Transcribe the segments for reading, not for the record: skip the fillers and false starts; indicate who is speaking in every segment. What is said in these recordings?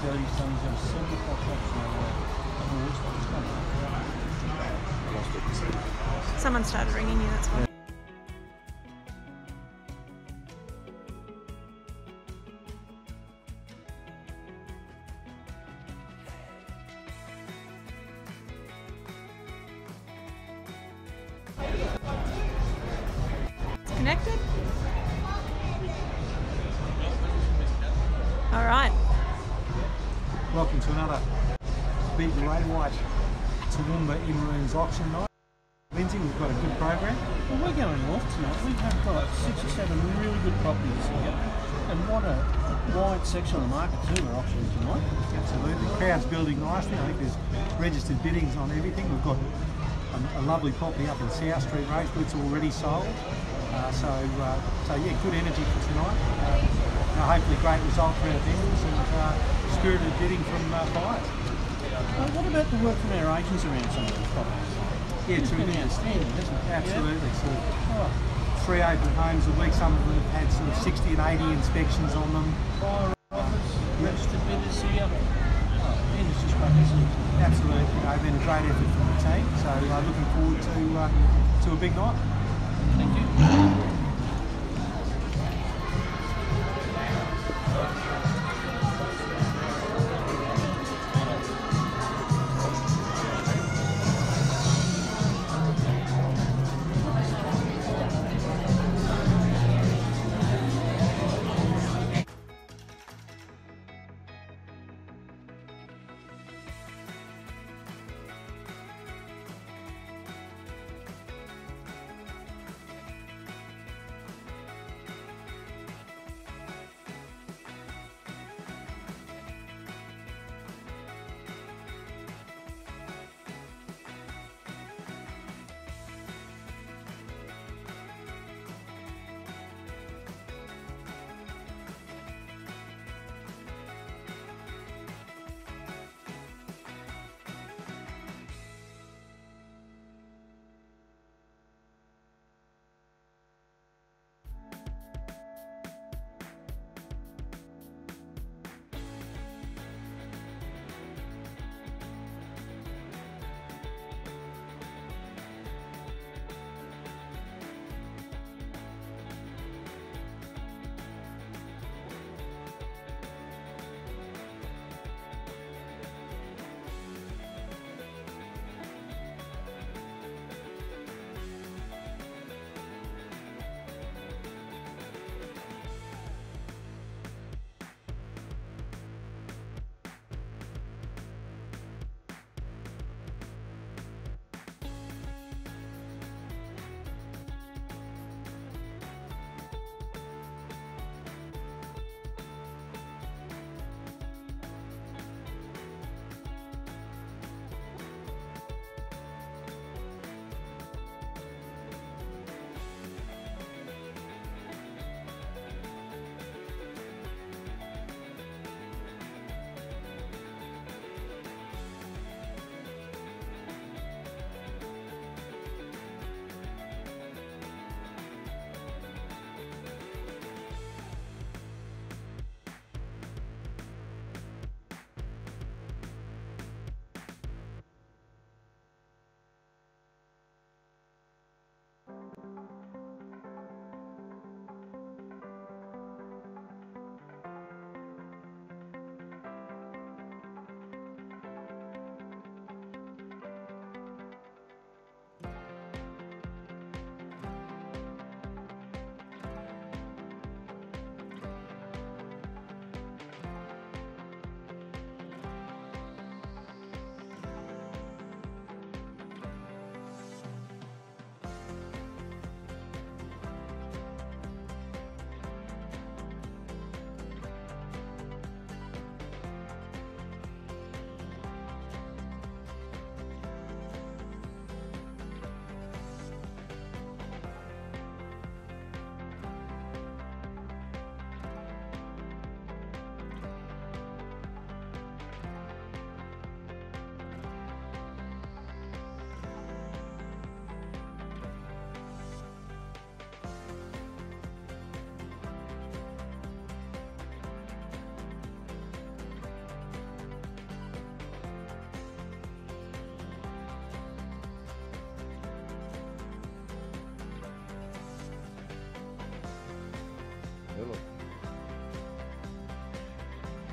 Speaker 1: 30 tons of silver fox now.
Speaker 2: Someone started ringing you, that's why. Connected? All right.
Speaker 3: Welcome to another big Ray White Toowoomba in-rooms auction night. Lindsay, we've got a good program.
Speaker 1: Well, we're going north tonight. We have got 6 or 7 really good properties here. And what a wide section of the market too we're auctioning tonight.
Speaker 3: Absolutely. The crowd's building nicely. I think there's registered biddings on everything. We've got a lovely property up in South Street, Rosewood's already sold. So yeah, good energy for tonight. Hopefully great result for our vendors and spirited bidding from buyers.
Speaker 1: What about the work from our agents around some of these properties?
Speaker 3: Yeah,
Speaker 1: it's been outstanding, hasn't it?
Speaker 3: Absolutely.
Speaker 1: Yeah.
Speaker 3: So 3 open homes a week. Some of them have had sort of 60 and 80 inspections on them.
Speaker 1: Buyer offers, registered bidders here. It's just great, isn't it?
Speaker 3: Absolutely. Been a great effort from the team. So looking forward to a big night.
Speaker 1: Thank you.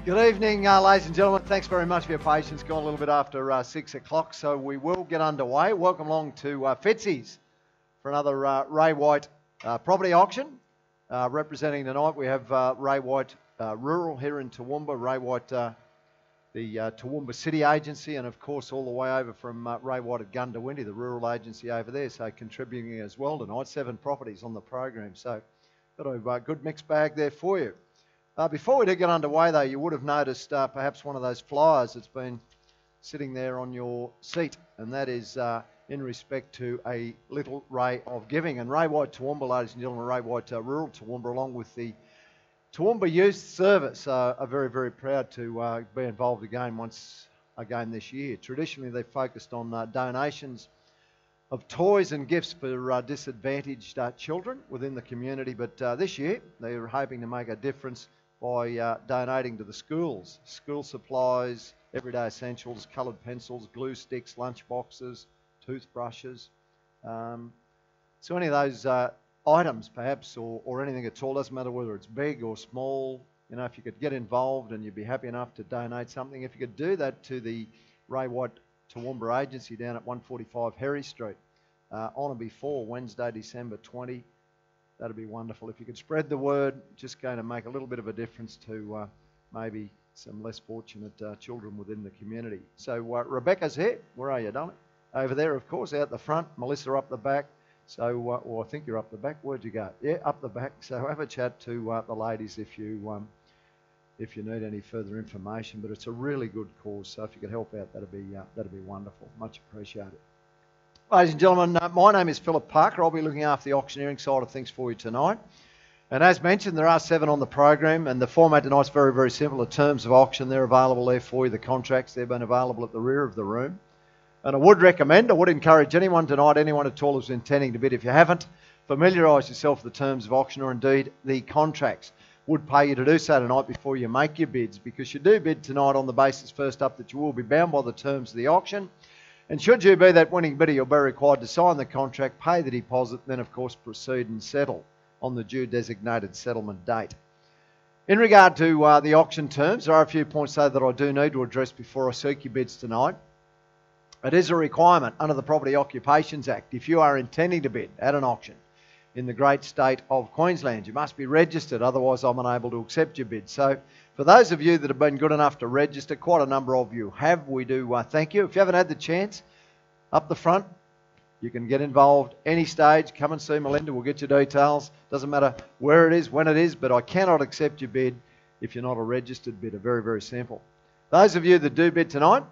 Speaker 4: Good evening, ladies and gentlemen. Thanks very much for your patience. Gone a little bit after 6 o'clock, so we will get underway. Welcome along to Fitzy's for another Ray White property auction. Representing tonight, we have Ray White Rural here in Toowoomba, Ray White, the Toowoomba City Agency, and of course all the way over from Ray White at Gundawindi, the rural agency over there, so contributing as well tonight. 7 properties on the program, so got a good mixed bag there for you. Before we do get underway though, you would have noticed perhaps one of those flyers that's been sitting there on your seat, and that is in respect to a little ray of giving. And Ray White Toowoomba, ladies and gentlemen, Ray White Rural Toowoomba, along with the Toowoomba Youth Service, are very, very proud to be involved once again this year. Traditionally, they've focused on donations of toys and gifts for disadvantaged children within the community, but this year they're hoping to make a difference by donating to the schools. School supplies, everyday essentials, coloured pencils, glue sticks, lunch boxes, toothbrushes. So any of those items perhaps, or anything at all, doesn't matter whether it's big or small, you know, if you could get involved and you'd be happy enough to donate something, if you could do that to the Ray White Toowoomba Agency down at 145 Herry Street on or before Wednesday, December 20, that'd be wonderful. If you could spread the word, just going to make a little bit of a difference to maybe some less fortunate children within the community. So Rebecca's here. Where are you, darling? Over there, of course, out the front. Melissa up the back. So, well, I think you're up the back. Where'd you go? Yeah, up the back. So have a chat to the ladies if you need any further information. But it's a really good cause. So if you could help out, that'd be wonderful. Much appreciated. Ladies and gentlemen, my name is Philip Parker. I'll be looking after the auctioneering side of things for you tonight. And as mentioned, there are 7 on the program, and the format tonight's very, very simple. The terms of auction, they're available there for you. The contracts, they've been available at the rear of the room. And I would encourage anyone tonight, anyone at all who's intending to bid, if you haven't, familiarise yourself with the terms of auction, or indeed the contracts. Would pay you to do so tonight before you make your bids, because you do bid tonight on the basis, first up, that you will be bound by the terms of the auction. And should you be that winning bidder, you'll be required to sign the contract, pay the deposit, then of course proceed and settle on the due designated settlement date. In regard to the auction terms, there are a few points though that I do need to address before I seek your bids tonight. It is a requirement under the Property Occupations Act, if you are intending to bid at an auction in the great state of Queensland, you must be registered, otherwise I'm unable to accept your bid. So for those of you that have been good enough to register, quite a number of you have, we do thank you. If you haven't had the chance, up the front, you can get involved any stage. Come and see Melinda, we'll get your details. Doesn't matter where it is, when it is, but I cannot accept your bid if you're not a registered bidder. Very, very simple. Those of you that do bid tonight,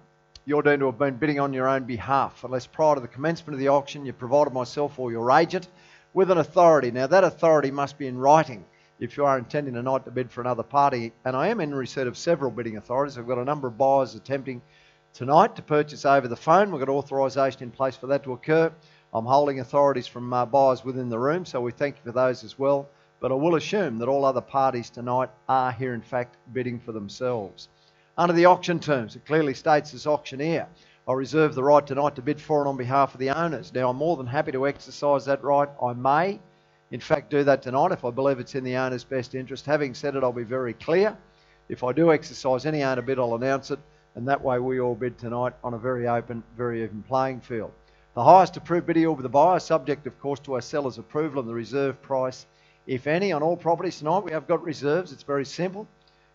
Speaker 4: you're deemed to have been bidding on your own behalf, unless prior to the commencement of the auction you provided myself or your agent with an authority. Now that authority must be in writing if you are intending tonight to bid for another party, and I am in receipt of several bidding authorities. I've got a number of buyers attempting tonight to purchase over the phone. We've got authorisation in place for that to occur. I'm holding authorities from buyers within the room, so we thank you for those as well. But I will assume that all other parties tonight are here in fact bidding for themselves. Under the auction terms, it clearly states as auctioneer, I reserve the right tonight to bid for and on behalf of the owners. Now I'm more than happy to exercise that right. I may in fact do that tonight if I believe it's in the owner's best interest. Having said it, I'll be very clear. If I do exercise any owner bid, I'll announce it, and that way we all bid tonight on a very open, very even playing field. The highest approved bidder will be the buyer, subject of course to our seller's approval, and the reserve price, if any, on all properties tonight. We have got reserves. It's very simple.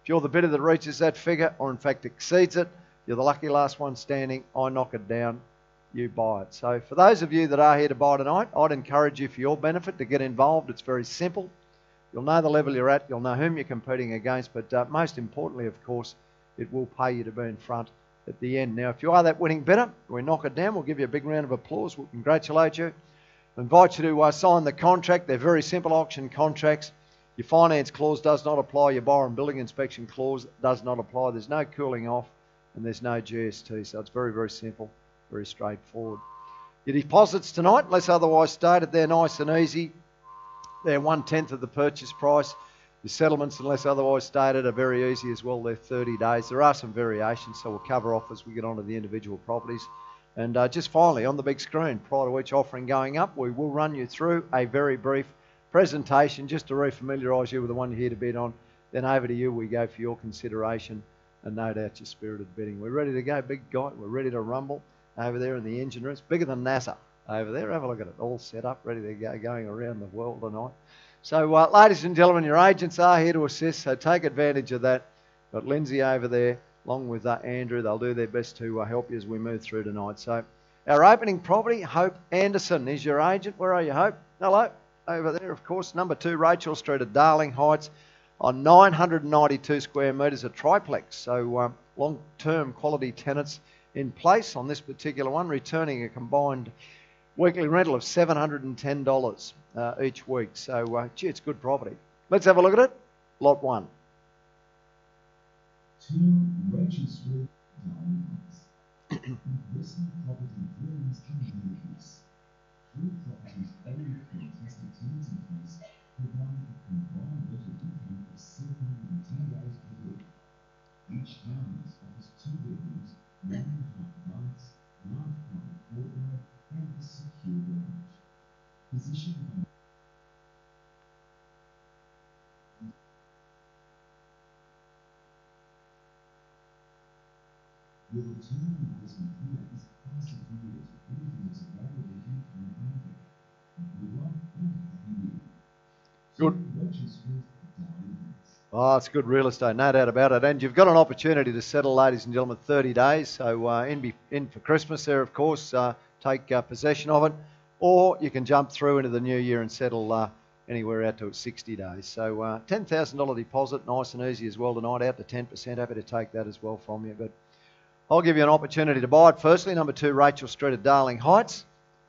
Speaker 4: If you're the bidder that reaches that figure, or in fact exceeds it, you're the lucky last one standing. I knock it down, you buy it. So for those of you that are here to buy tonight, I'd encourage you for your benefit to get involved. It's very simple. You'll know the level you're at, you'll know whom you're competing against, but most importantly, of course, it will pay you to be in front at the end. Now, if you are that winning bidder, we knock it down, we'll give you a big round of applause, we'll congratulate you. I invite you to sign the contract. They're very simple auction contracts. Your finance clause does not apply, your buyer and building inspection clause does not apply. There's no cooling off and there's no GST, so it's very, very simple, very straightforward. Your deposits tonight, unless otherwise stated, they're nice and easy. They're 1/10 of the purchase price. Your settlements, unless otherwise stated, are very easy as well. They're 30 days. There are some variations, so we'll cover off as we get onto the individual properties. And just finally, on the big screen, prior to each offering going up, we will run you through a very brief presentation just to re-familiarise you with the one you're here to bid on, Then over to you we go for your consideration and no doubt your spirited bidding. We're ready to go, big guy. We're ready to rumble over there in the engine room. It's bigger than NASA over there. Have a look at it. All set up, ready to go, going around the world tonight. So, ladies and gentlemen, your agents are here to assist, so take advantage of that. Got Lindsay over there, along with Andrew. They'll do their best to help you as we move through tonight. So, our opening property, Hope Anderson, is your agent. Where are you, Hope? Hello. Over there, of course, number 2 Rachel Street at Darling Heights on 992 square metres, a triplex. So, long-term quality tenants in place on this particular one, returning a combined weekly rental of $710 each week. So, gee, it's good property. Let's have a look at it. Lot 1.
Speaker 5: 2 Rachel Street, Darling Heights. Investment property dreams communities. 3 properties owned with fantastic tenants in place, providing a combined rental income of $710 per week. Each townhouse offers 2 bedrooms, 1.5 baths, large private courtyard, and a secure garage. Positioned on your return on investment here is far superior to anything that's available in the current market. Good luck and happy new year.
Speaker 4: Good.
Speaker 5: Rachel Street, Darling Heights.
Speaker 4: Oh, it's good real estate, no doubt about it. And you've got an opportunity to settle, ladies and gentlemen, 30 days. So in for Christmas there, of course, take possession of it. Or you can jump through into the new year and settle anywhere out to 60 days. So $10,000 deposit, nice and easy as well tonight, out to 10%. Happy to take that as well from you. But I'll give you an opportunity to buy it. Firstly, number 2 Rachel Street at Darling Heights.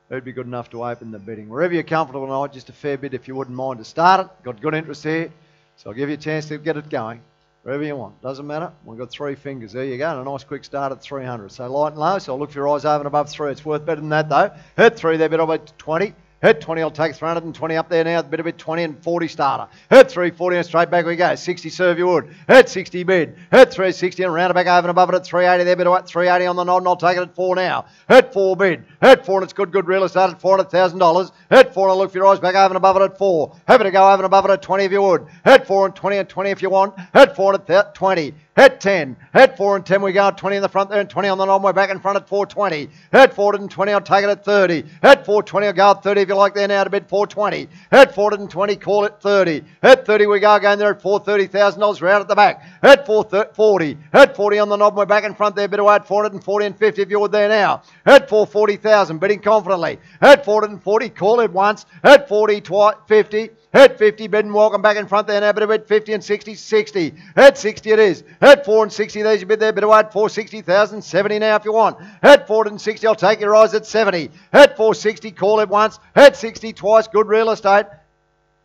Speaker 4: Who'd be good enough to open the bidding? Wherever you're comfortable tonight, just a fair bit if you wouldn't mind to start it. Got good interest here, so I'll give you a chance to get it going. Wherever you want, doesn't matter. We've got 3 fingers. There you go, and a nice quick start at 300. So light and low, so I'll look for your eyes over and above 3. It's worth better than that though. Hit 3 there, bit over 20. Hit 20, I'll take 320 up there now, a bit of it, 20 and 40 starter. Hit 340 and straight back we go. 60 serve you would. Hit 60 bid. Hit 360 and round it back over and above it at 380 there, bit of 380 on the nod and I'll take it at 4 now. Hit 4 bid. Hit 4 and it's good real estate at $400,000. Hit 4 and I'll look for your eyes back over and above it at 4. Happy to go over and above it at 20 if you would. Hit 4 and 20 and 20 if you want. Hit 4 and 20. Hit 10. Hit 4 and 10 we go at 20 in the front there and 20 on the nod. We're back in front at 420. Hit 420, I'll take it at 30. Hit 420, I'll go at 30 if you like there now to bid 420. Hit 420, call it 30. Hit 30 we go again there at $430,000. We're out at the back. Hit 440. Hit 40 on the knob. We're back in front there. Bit away at 440 and 50 if you would there now. Hit 440,000. Bidding confidently. Hit 440. Call it once. Hit 40 twice. 50. Hit 50, bid and welcome back in front there now, bit of bid 50 and 60, 60. Hit 60 it is. Hit 4 and 60, there's your bid there, bit away at 460,000, 70 now if you want. Hit 4 and 60, I'll take your eyes at 70. Hit 460, call it once. Hit 60 twice, good real estate.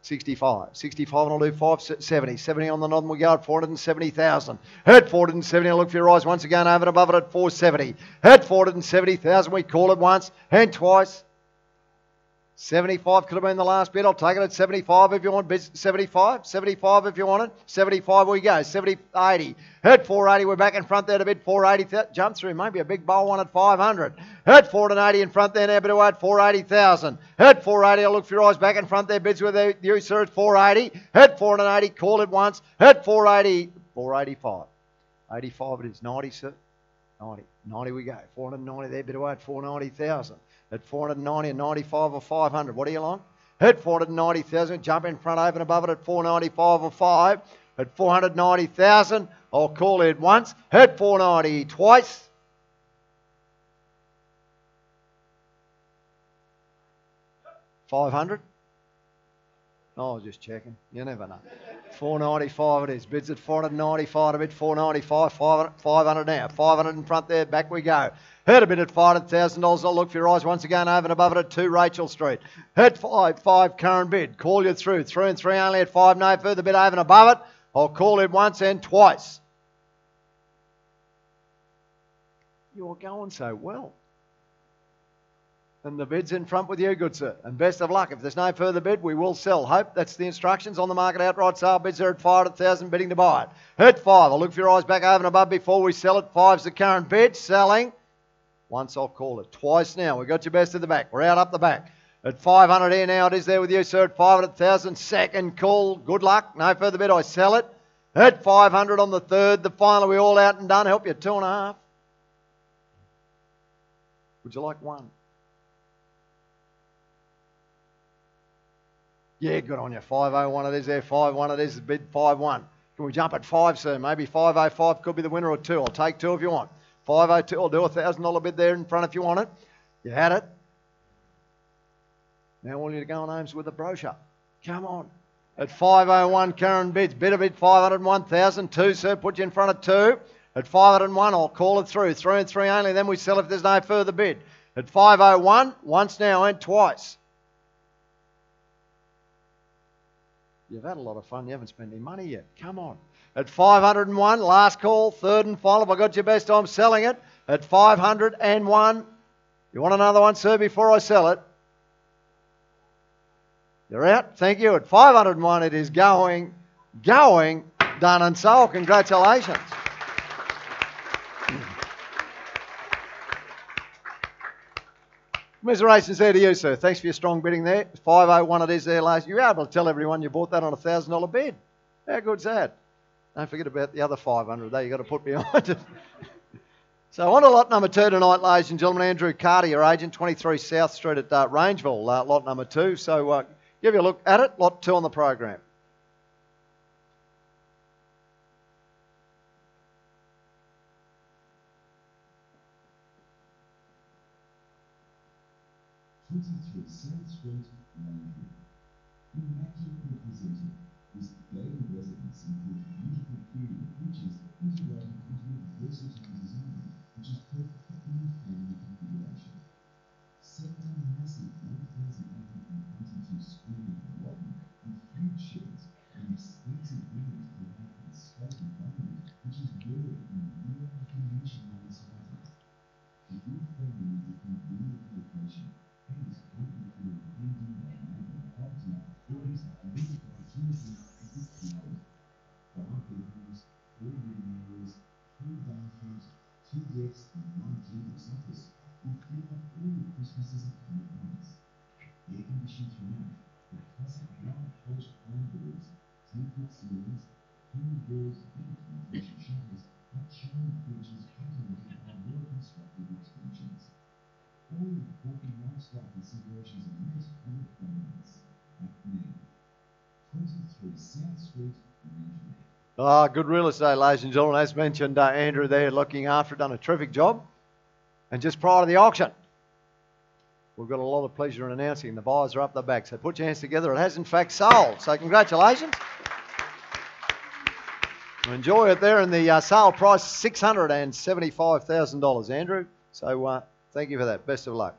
Speaker 4: 65, 65 and I'll do 570, 70 on the nod and we go at 470,000. Hit 470, I'll look for your eyes once again over and above it at 470. Hit 470,000, we call it once and twice. 75 could have been the last bid. I'll take it at 75 if you want. 75, 75 if you want it. 75 we go. 70, 80. Hit 480. We're back in front there to bid 480. Jump through. Maybe a big bowl one at 500. Hit 480 in front there now. Bid away at 480,000. Hit 480. I'll look for your eyes back in front there. Bids with you, sir, at 480. Hit 480. Call it once. Hit 480. 485. 85 it is. 90, sir. 90. 90 we go. 490 there. Bid away at 490,000. At 490 and 95 or 500. What do you like? Hit 490,000. Jump in front over and above it at 495 or 5. At 490,000. I'll call it once. Hit 490 twice. 500. Oh, I was just checking. You never know. 495 it is. Bids at 495 a bit. 495. 500 now. 500 in front there. Back we go. Hit a bit at $500,000. I'll look for your eyes once again over and above it at 2 Rachel Street. Hit 5 current bid. Call you through. 3 and 3 only at 5. No further bid over and above it. I'll call it once and twice. You're going so well. And the bid's in front with you, good sir. And best of luck. If there's no further bid, we will sell. Hope that's the instructions on the market outright sale. Bids are at 500,000, bidding to buy it. Hit 5. I'll look for your eyes back over and above before we sell it. 5's the current bid. Selling. Once I'll call it. Twice now. We've got your best at the back. We're out up the back. At 500 here now. It is there with you, sir, at 500,000. Second call. Good luck. No further bid. I sell it. At 500 on the third. The final, we all out and done. Help you 2.5. Would you like 1? Yeah, good on you. 501 it is there. 51 it is. The bid 51. Can we jump at 5, sir? Maybe 505 could be the winner, or 2. I'll take 2 if you want. 502. I'll do a $1,000 bid there in front if you want it. You had it. Now all you to go on homes with the brochure. Come on. At 501, Karen bids. Bid a bid 501,000. 2, sir. Put you in front of 2. At 501, I'll call it through. 3 and 3 only. Then we sell if there's no further bid. At 501, once now and twice. You've had a lot of fun. You haven't spent any money yet. Come on. At 501, last call, third and final. If I got your best, I'm selling it. At 501. You want another one, sir, before I sell it? You're out. Thank you. At 501, it is going, done and sold. Congratulations. Commiserations there to you, sir. Thanks for your strong bidding there. 501 it is there, last. You were able to tell everyone you bought that on a $1,000 bid. How good's that? Don't forget about the other 500 there you've got to put behind it. So on to lot number 2 tonight, ladies and gentlemen. Andrew Carter, your agent, 23 South Street at Rangeville, lot number 2. So give you a look at it. Lot 2 on the program.
Speaker 5: South Street, Rangeville. Immaculately presented, this daily residence includes beautiful period features integrated into a versatile design, which is perfect for any family configuration. Set on a massive 1,822 square metre allotment with huge sheds and extensive windows provide a safe environment, which is rare in rural conventional societies. If your family needs a convenient location, and is hoping for a building or neighbour property, there is limited opportunity to this field. 5 bedrooms, 4 living areas, 3 bathrooms, 2 decks and 1 generous office will fill up all your Christmases and home months. Air conditioned throughout, the classic round polished pine boards, 10-foot ceilings, hanging doors and ventilation shutters are charming features complemented by well-constructed extensions. All important lifestyle considerations are met and with bonus. Act now. 23 South Street, Rangeville.
Speaker 4: Good real estate, ladies and gentlemen. As mentioned, Andrew there looking after it, done a terrific job. And just prior to the auction, we've got a lot of pleasure in announcing the buyers are up the back. So put your hands together. It has in fact sold. So congratulations. Enjoy it there. And the sale price, $675,000, Andrew. So thank you for that. Best of luck.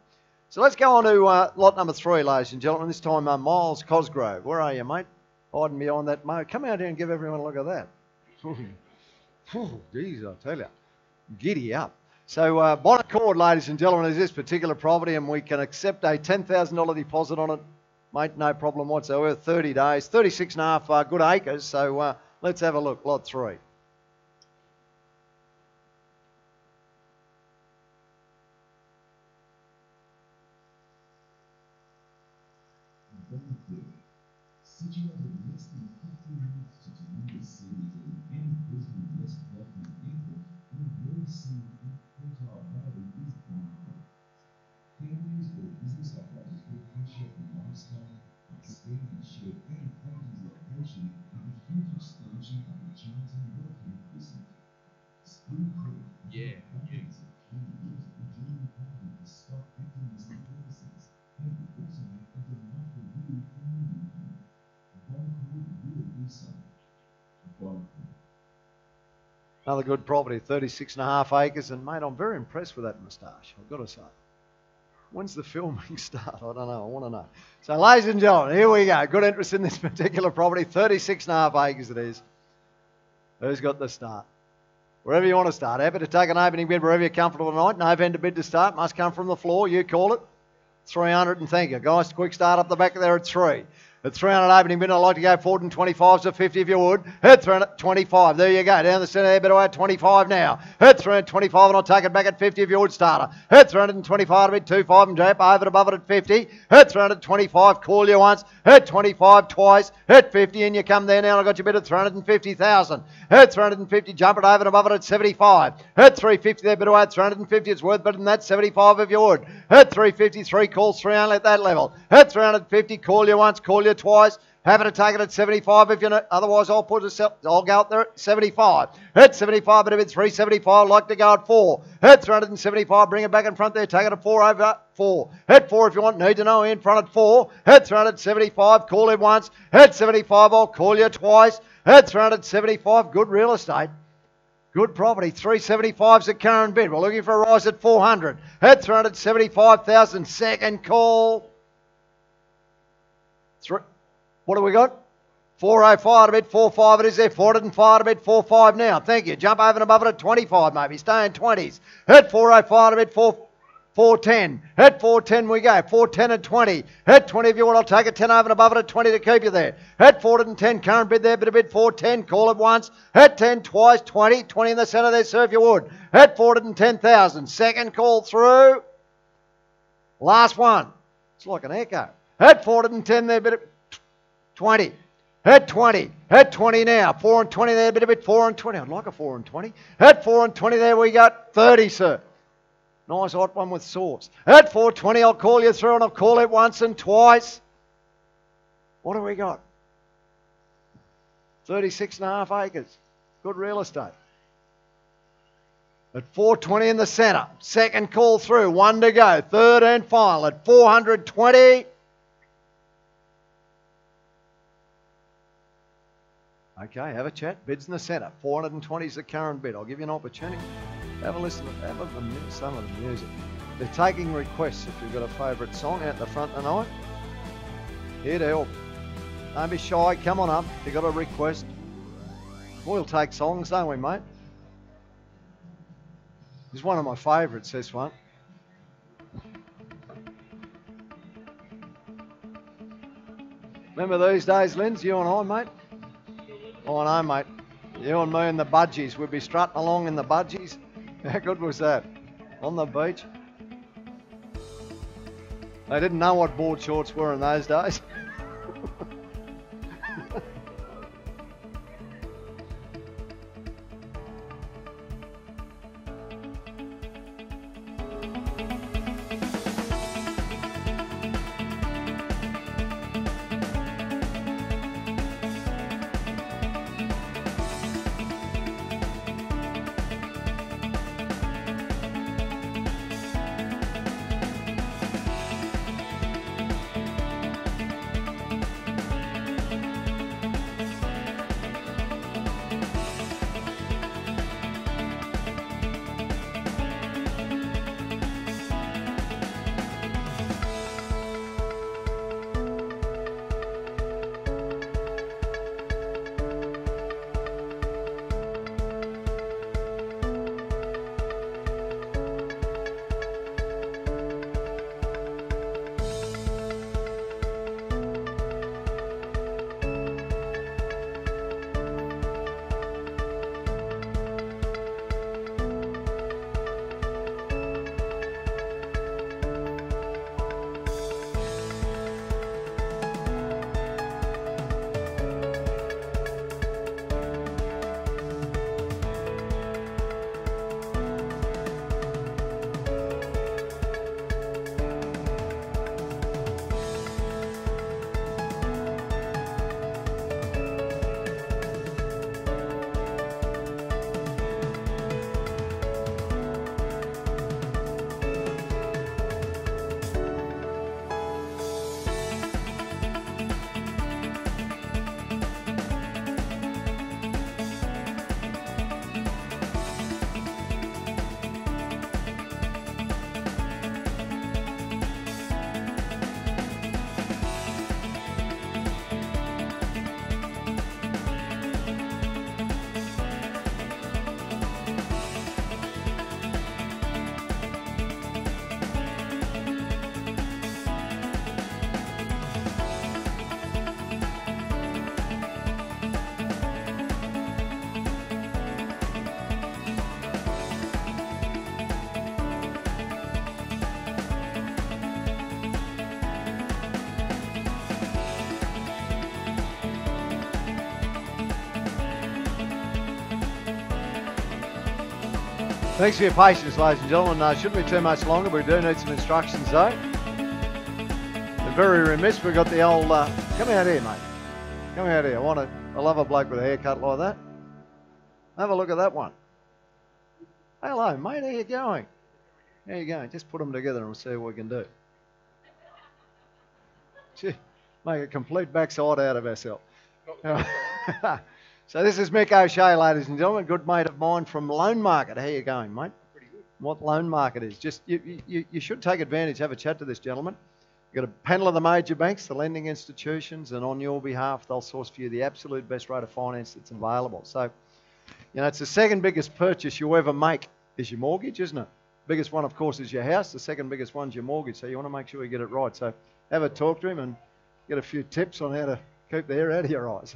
Speaker 4: So let's go on to lot number 3, ladies and gentlemen. This time, Miles Cosgrove. Where are you, mate? Hiding behind that moat. Come out here and give everyone a look at that. Geez, I tell you. Giddy up. So Bonnet Court, ladies and gentlemen, is this particular property, and we can accept a $10,000 deposit on it. Mate, no problem whatsoever. 30 days, 36 and a half good acres. So let's have a look. Lot 3.
Speaker 5: Situated less than 50 minutes to Toowoomba CBD and Brisbane West Dockland Airport, on a very scenic and fertile valley is Bonnet Court. Families or business operators who appreciate the lifestyle, outstanding shared and properties location, and a huge expansion of the Charlton Welcome Precinct. Spoon Creek, abundance of kangaroos enjoying the property for stock and domestic purposes, and we also have a delightful view from the new home.
Speaker 4: Another good property, 36 and a half acres. And, mate, I'm very impressed with that moustache, I've got to say. When's the filming start? I don't know. I want to know. So, ladies and gentlemen, here we go. Good interest in this particular property. 36 and a half acres it is. Who's got the start? Wherever you want to start. Happy to take an opening bid wherever you're comfortable tonight. No vendor bid to start. Must come from the floor. You call it. 300 and thank you. Guys, quick start up the back there at 3. At 300 opening bid, I'd like to go forward and 25s to 50 if you would. Hit 325. There you go. Down the centre there, better at 25 now. Hit 325 and I'll take it back at 50 if you would, starter. Hit 325 to bid 25 and jump over and above it at 50. Hit 325, call you once. Hit 25 twice. Hit 50 and you come there now and I've got your bid at 350,000. Hit 350, jump it over and above it at 75. Hit 350 there, better at 350. It's worth better than that, 75 if you would. Hit 350, 3 calls, 3 only at that level. Hit 350, call you once, call you twice. Happy to take it at 75 if you know. Otherwise, I'll go up there at 75. Hit 75, but if it's 375, I'd like to go at 4. Hit 375, bring it back in front there. Take it at 4 over 4. Hit 4 if you want. Need to know in front at 4. Hit 375, call him once. Hit 75, I'll call you twice. Hit 375, good real estate. Good property. 375's the current bid. We're looking for a rise at 400. Hit 375,000. Second call. What have we got? 405 to bid 45 it is there. 405 to bid 45 now. Thank you. Jump over and above it at 25 maybe. Stay in 20s. Hit 405 to bid 410. Hit 410 we go. 410 and 20. Hit 20 if you want. I'll take it 10 over and above it at 20 to keep you there. Hit 410. Current bid there. Bit a bid 410. Call it once. Hit 10 twice. 20. 20 in the centre there, sir, if you would. Hit 410,000. Second call through. Last one. It's like an echo. Hit 410 there. Bit of 20. Hit 20. Hit 20 now. 4 and 20 there. Bit of bit 4 and 20. I'd like a 4 and 20. Hit 4 and 20 there. We got 30, sir. Nice hot one with sauce. At 420, I'll call you through and I'll call it once and twice. What have we got? 36.5 acres. Good real estate. At 420 in the centre. Second call through. 1 to go. Third and final at 420. Okay, have a chat. Bids in the centre. 420 is the current bid. I'll give you an opportunity. Have a listen to some of the music. They're taking requests if you've got a favourite song out the front tonight. Here to help. Don't be shy. Come on up. If you've got a request. We'll take songs, don't we, mate? This is one of my favourites, this one. Remember these days, Linz, you and I, mate? Oh, I know, mate. You and me in the budgies. We'd be strutting along in the budgies. How good was that? On the beach. They didn't know what board shorts were in those days. Thanks for your patience, ladies and gentlemen. Shouldn't be too much longer, but we do need some instructions though. And very remiss, we've got the old, come out here, mate. Come out here. I love a bloke with a haircut like that. Have a look at that one. Hello, mate, how you going? How you going? Just put them together and we'll see what we can do. Gee, make a complete backside out of ourselves. So this is Mick O'Shea, ladies and gentlemen, good mate of mine from Loan Market. How you going, mate? Pretty good. What Loan Market is? Just you should take advantage, have a chat to this gentleman. You've got a panel of the major banks, the lending institutions, and on your behalf, they'll source for you the absolute best rate of finance that's available. So, you know, it's the second biggest purchase you ever make is your mortgage, isn't it? Biggest one, of course, is your house. The second biggest one's your mortgage. So you want to make sure you get it right. So have a talk to him and get a few tips on how to keep the hair out of your eyes.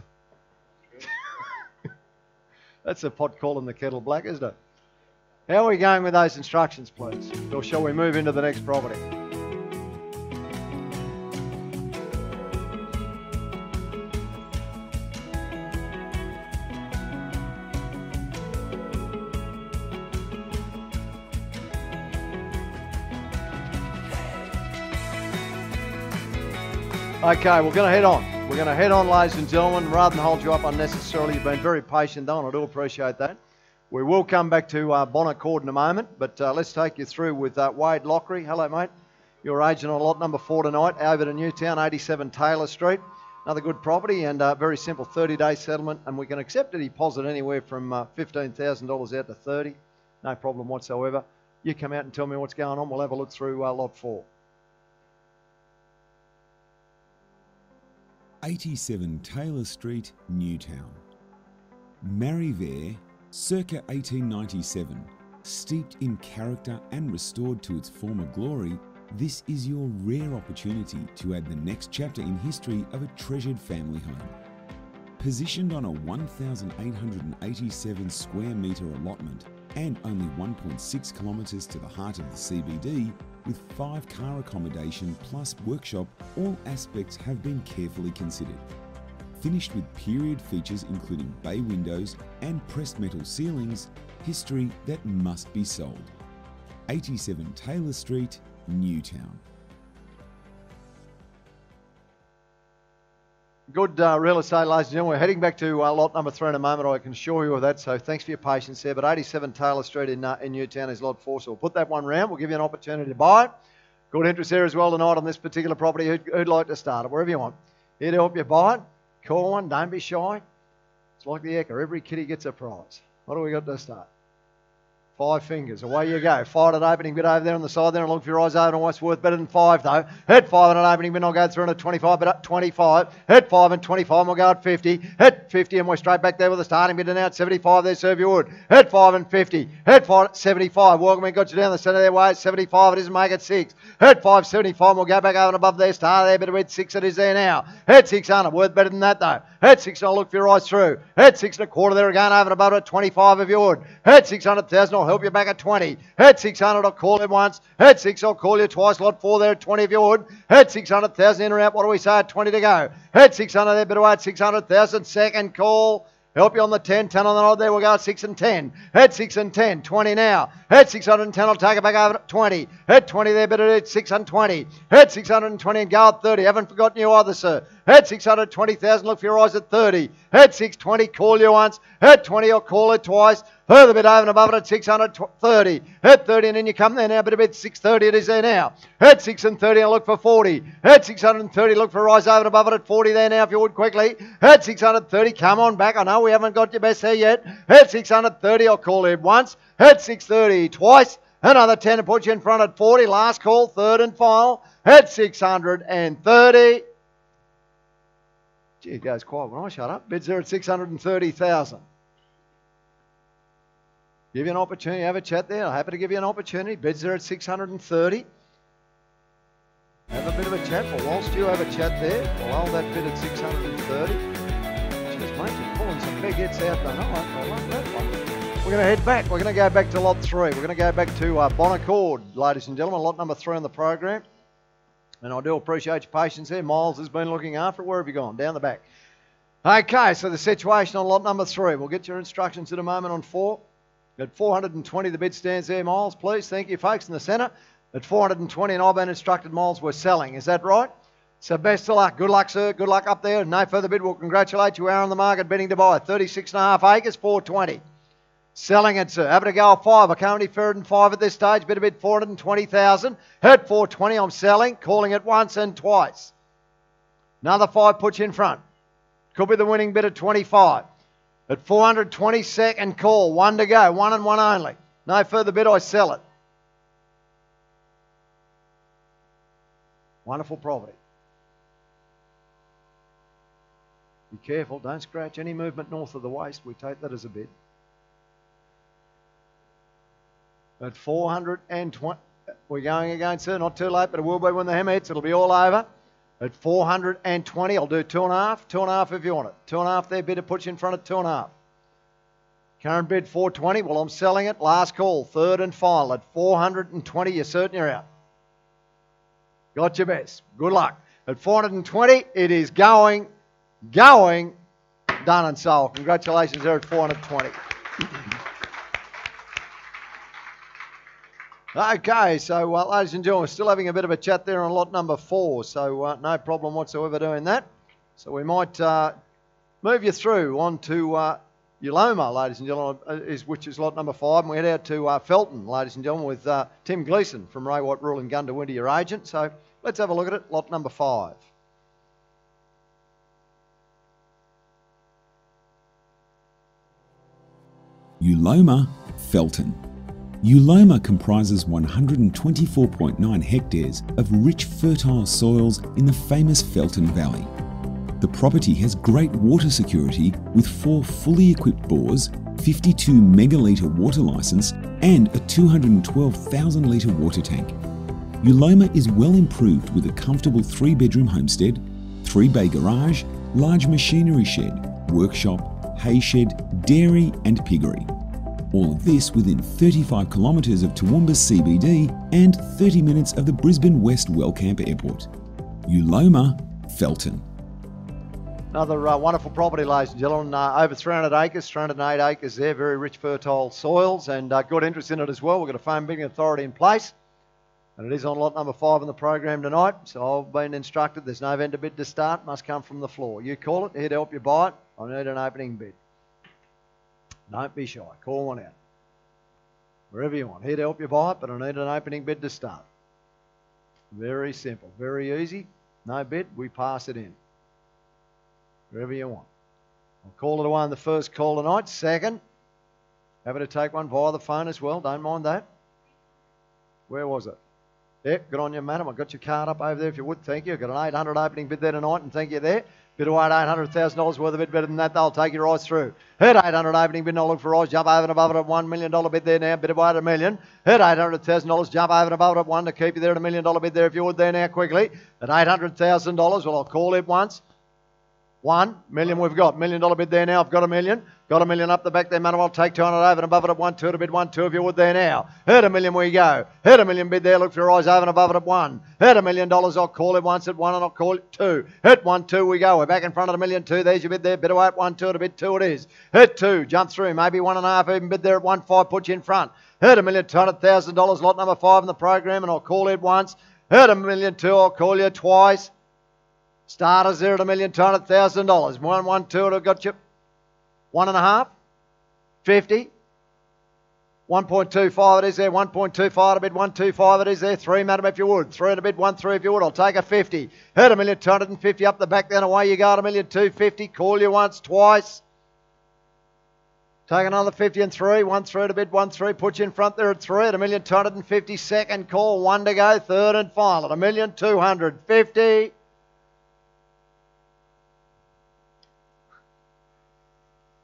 Speaker 4: That's a pot calling the kettle black, isn't it? How are we going with those instructions, please? Or shall we move into the next property? Okay, we're going to head on. We're going to head on, ladies and gentlemen, rather than hold you up unnecessarily. You've been very patient, though, and I do appreciate that. We will come back to Bonaccord in a moment, but let's take you through with Wade Lockery. Hello, mate. Your agent on lot number 4 tonight, over to Newtown, 87 Taylor Street. Another good property and very simple 30-day settlement, and we can accept a deposit anywhere from $15,000 out to 30. No problem whatsoever. You come out and tell me what's going on. We'll have a look through lot 4.
Speaker 6: 87 Taylor Street, Newtown. Marivair, circa 1897, steeped in character and restored to its former glory, this is your rare opportunity to add the next chapter in history of a treasured family home. Positioned on a 1,887 square metre allotment and only 1.6 kilometres to the heart of the CBD, with 5-car accommodation plus workshop, all aspects have been carefully considered. Finished with period features including bay windows and pressed metal ceilings, history that must be sold. 87 Taylor Street, Newtown.
Speaker 4: Good real estate, ladies and gentlemen. We're heading back to lot number 3 in a moment, I can assure you of that, so thanks for your patience there. But 87 Taylor Street in Newtown is lot 4, so we'll put that one round. We'll give you an opportunity to buy it. Good interest there as well tonight on this particular property. Who'd like to start it? Wherever you want. Here to help you buy it. Call one, don't be shy. It's like the Ekka, every kitty gets a prize. What do we got to start? 5 fingers, away you go. 5 at opening bid over there on the side there, and look for your eyes over and what's worth better than 5 though. Hit 5 at an opening bid, and I'll go through on a 25, but at 25. Hit 5 and 25, and we'll go at 50. Hit 50, and we're straight back there with the starting bid, and now at 75 there, serve you would. Hit 5 and 50. Hit 5 at 75. Welcome, got you down the centre there, way at 75, it isn't, make it 6. Hit 5, 75, and we'll go back over and above there, star there, but with 6 it is there now. Hit 600, worth better than that though. Hit 6, and I'll look for your eyes through. Hit 6 and a quarter there again, over and above it at 25 if you would. Hit 600,000, I'll help you back at 20. Hit 600, I'll call him once. Hit 6, I'll call you twice. Lot 4 there at 20 if you would. Hit 600,000 in or out. What do we say at 20 to go? Hit 600 there, bit away at 600,000. Second call. Help you on the 10. 10 on the nod there. We'll go at 6 and 10. Hit 6 and 10. 20 now. Hit 610. I'll take it back over at 20. Hit 20 there, but at 620. Hit 620 and go at 30. Haven't forgotten you either, sir. Hit 620,000. Look for your eyes at 30. Hit 620. Call you once. Hit 20. I'll call it twice. Further bit over and above it at 630. Hit 30 and in you come there now, but a bit 630 it is there now. Hit 6 and 30 and look for 40. Hit 630, look for a rise over and above it at 40 there now if you would quickly. Hit 630, come on back. I know we haven't got your best there yet. Hit 630, I'll call it once. Hit 630 twice. Another 10 to put you in front at 40. Last call, third and final. Hit 630. Gee, it goes quiet when I shut up. Bids there at 630,000. Give you an opportunity, have a chat there. I'm happy to give you an opportunity. Bids there at 630. Have a bit of a chat. Well, whilst you have a chat there, we'll hold that bid at 630. Just mate, you're pulling some big hits out tonight. I love that one. We're going to head back. We're going to go back to lot 3. We're going to go back to Bonaccord, ladies and gentlemen, lot number 3 on the program. And I do appreciate your patience there. Miles has been looking after it. Where have you gone? Down the back. Okay, so the situation on lot number 3. We'll get your instructions in a moment on 4. At 420, the bid stands there, Miles, please. Thank you, folks, in the centre. At 420, and I've been instructed, Miles, we're selling. Is that right? So best of luck. Good luck, sir. Good luck up there. No further bid. We'll congratulate you. We are on the market bidding to buy. 36.5 acres, 420. Selling it, sir. Having a go at 5. I can't any further than 5 at this stage. Bid a bid 420,000. At 420, I'm selling. Calling it once and twice. Another 5 puts you in front. Could be the winning bid at 25. At 420, second call. 1 to go. 1 and 1 only. No further bid. I sell it. Wonderful property. Be careful, don't scratch any movement north of the waist. We take that as a bid. At 420, we're going again, sir. Not too late, but it will be when the hammer hits. It'll be all over. At 420, I'll do 2.5. 2.5 if you want it. 2.5 there, bidder puts you in front of 2.5. Current bid 420. Well, I'm selling it. Last call, third and final. At 420, you're certain you're out. Got your best. Good luck. At 420, it is going, done and sold. Congratulations there at 420. Okay, so ladies and gentlemen, we're still having a bit of a chat there on lot number 4, so no problem whatsoever doing that. So we might move you through on to Uloma, ladies and gentlemen, which is lot number 5, and we head out to Felton, ladies and gentlemen, with Tim Gleeson from Ray White Rural Toowoomba, your agent. So let's have a look at it, lot number 5.
Speaker 6: Uloma, Felton. Uloma comprises 124.9 hectares of rich fertile soils in the famous Felton Valley. The property has great water security with 4 fully equipped bores, 52 megalitre water licence and a 212,000 litre water tank. Uloma is well improved with a comfortable 3-bedroom homestead, 3-bay garage, large machinery shed, workshop, hay shed, dairy and piggery. All of this within 35 kilometres of Toowoomba CBD and 30 minutes of the Brisbane West Wellcamp Airport. Uloma, Felton.
Speaker 4: Another wonderful property, ladies and gentlemen. Over 300 acres, 308 acres there, very rich fertile soils and good interest in it as well. We've got a phone bidding authority in place and it is on lot number 5 in the program tonight. So I've been instructed there's no vendor bid to start, must come from the floor. You call it, here to help you buy it. I need an opening bid. Don't be shy. Call one out. Wherever you want. Here to help you buy it, but I need an opening bid to start. Very simple. Very easy. No bid. We pass it in. Wherever you want. I'll call it away on the first call tonight. Second. Happy to take one via the phone as well. Don't mind that. Where was it? Yep, good on you, madam. I've got your card up over there if you would. Thank you. I've got an 800 opening bid there tonight and thank you there. Bid away at $800,000 worth of bid better than that. They'll take you right through. Hit 800 opening bid. I'll look for Rise. Jump over and above it at $1 million bid there now. Bid away at $1 million. Hit $800,000. Jump over and above it at 1 to keep you there at $1 million bid there if you would there now quickly. At $800,000. Well, I'll call it once. 1 million we've got. $1 million bid there now. I've got $1 million. Got $1 million up the back there, madam. I'll take 200 over and above it at 1, 2 to bid 1, 2 if you would there now. Hit $1 million we go. Hit $1 million bid there. Look for your eyes over and above it at 1. Hit $1 million. I'll call it once at 1 and I'll call it 2. Hit 1, 2 we go. We're back in front of $1 million 2. There's your bid there. Bid away at 1, 2 to bid 2 it is. Hit 2. Jump through. Maybe 1.5 even bid there at 1, 5. Put you in front. Hit $1,200,000. Lot number 5 in the program and I'll call it once. Hit $1 million 2. I'll call you twice. Starters there at $1,200,000. 1, 1, 2. I've got you 1.5. 50. 1.25 it is there. 1.25 to bid 125 it is there. 3, madam, if you would. 3 to bid 1, 3 if you would. I'll take a 50. Hit $1,250 up the back, then away you go at $1,250. Call you once, twice. Take another 50 and 3. 1, 3 to bid 1, 3. Put you in front there at 3 at $1,250. Second call, 1 to go. Third and final at $1,250.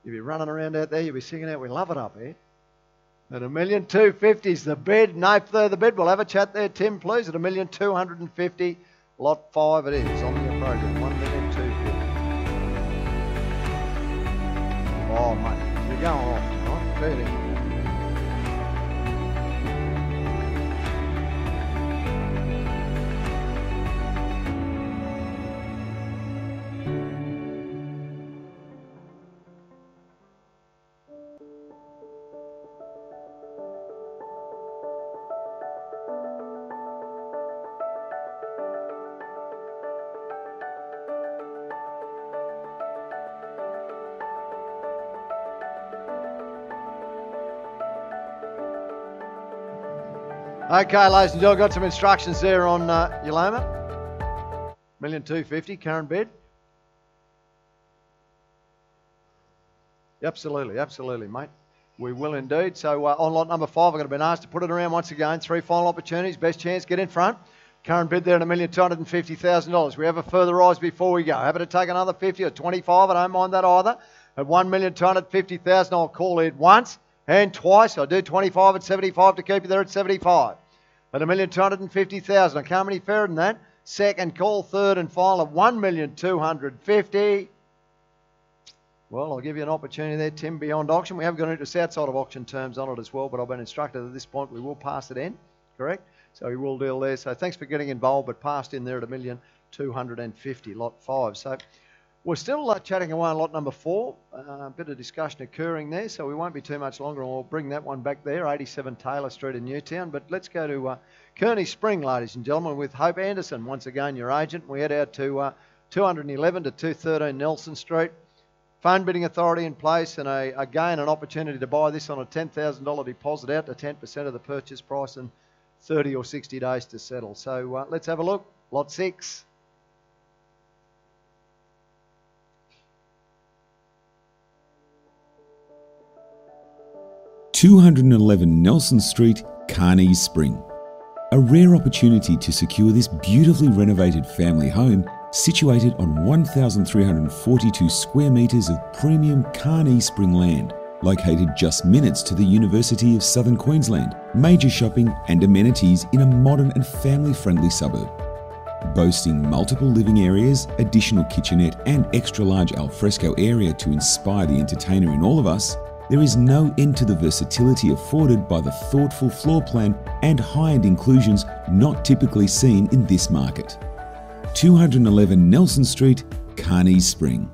Speaker 4: You'll be running around out there, you'll be singing out, we love it up here. At $1,250 is the bid. No further bid. We'll have a chat there, Tim, please. At $1,250. Lot 5 it is on your program. $1,250. Oh, mate, you're going off tonight. Fair dinkum. Okay, ladies and gentlemen, got some instructions there on Yaloma. 1,250,000, current bid. Absolutely, mate. We will indeed. So on lot number 5, I've got to be asked to put it around once again. 3 final opportunities. Best chance, get in front. Current bid there at $1,250,000. We have a further rise before we go. Happy to take another 50 or 25. I don't mind that either. At $1,250,000, I'll call it once and twice. I'll do 25 at 75 to keep you there at 75. At $1,250,000. I can't any fairer than that. Second call, third and final at $1,250,000. Well, I'll give you an opportunity there, Tim, beyond auction. We have gone into outside of auction terms on it as well, but I've been instructed at this point we will pass it in, correct? So we will deal there. So thanks for getting involved, but passed in there at $1,250,000, lot 5. So we're still chatting away on lot number 4. A bit of discussion occurring there, so we won't be too much longer, and we'll bring that one back there, 87 Taylor Street in Newtown. But let's go to Kearney Spring, ladies and gentlemen, with Hope Anderson, once again your agent. We head out to 211 to 213 Nelson Street. Phone bidding authority in place, and again an opportunity to buy this on a $10,000 deposit out to 10% of the purchase price and 30 or 60 days to settle. So let's have a look. Lot 6.
Speaker 6: $211 Nelson Street, Kearney Spring. A rare opportunity to secure this beautifully renovated family home situated on 1,342 square metres of premium Kearney Spring land, located just minutes to the University of Southern Queensland, major shopping and amenities in a modern and family-friendly suburb. Boasting multiple living areas, additional kitchenette and extra-large alfresco area to inspire the entertainer in all of us, there is no end to the versatility afforded by the thoughtful floor plan and high-end inclusions not typically seen in this market. 211 Nelson Street, Kearney Spring.